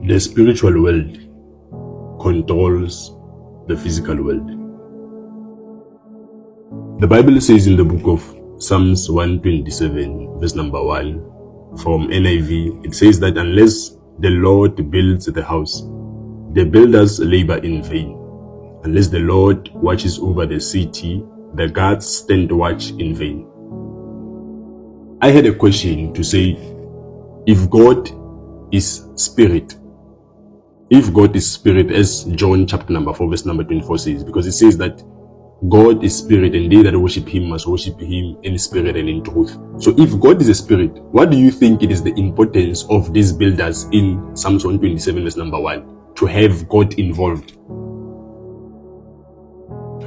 The spiritual world controls the physical world. The Bible says in the book of Psalms 127, verse number 1, from NIV, it says that unless the Lord builds the house, the builders labor in vain. Unless the Lord watches over the city, the guards stand watch in vain. I had a question to say, if God is spirit, as John chapter number 4, verse number 24 says, because it says that God is spirit, and they that worship him must worship him in spirit and in truth. So if God is a spirit, what do you think it is the importance of these builders in Psalms 127, verse number 1, to have God involved?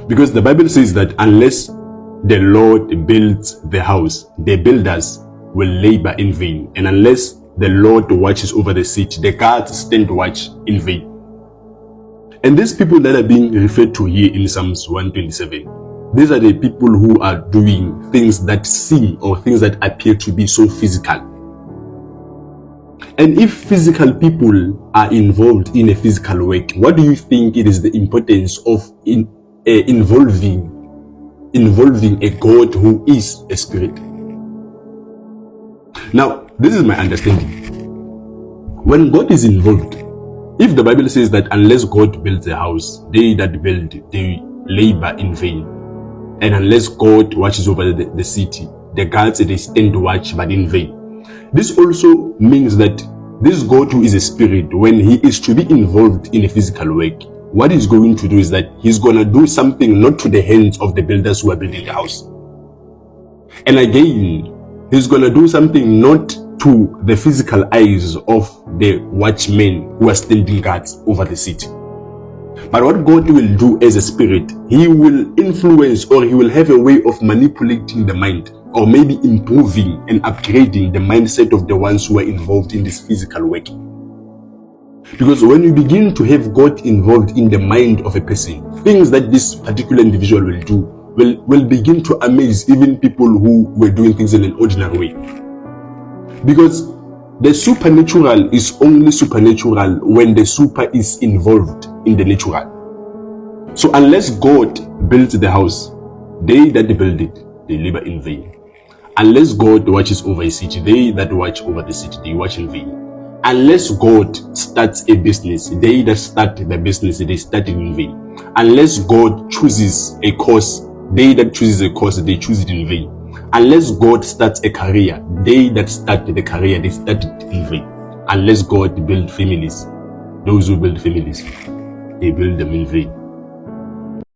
Because the Bible says that unless the Lord builds the house, the builders will labor in vain. And unless the Lord watches over the city, the guards stand watch in vain. And these people that are being referred to here in Psalms 127, these are the people who are doing things that seem or things that appear to be so physical. And if physical people are involved in a physical work, what do you think it is the importance of involving a God who is a spirit? Now, this is my understanding. When God is involved, if the Bible says that unless God builds a house, they that build, they labor in vain. And unless God watches over the city, the guards, they stand watch, but in vain. This also means that this God who is a spirit, when he is to be involved in a physical work, what he's going to do is that he's going to do something not to the hands of the builders who are building the house. And again, he's going to do something not to the physical eyes of the watchmen who are standing guards over the city. But what God will do as a spirit, he will influence, or he will have a way of manipulating the mind, or maybe improving and upgrading the mindset of the ones who are involved in this physical work. Because when you begin to have God involved in the mind of a person, things that this particular individual will do will begin to amaze even people who were doing things in an ordinary way. Because the supernatural is only supernatural when the super is involved in the natural. So unless God builds the house, they that build it, they labor in vain. Unless God watches over a city, they that watch over the city, they watch in vain. Unless God starts a business, they that start the business, they start it in vain. Unless God chooses a course, they that chooses a course, they choose it in vain. Unless God starts a career, they that start the career, they start it in vain. Unless God builds families, those who build families, they build them in vain.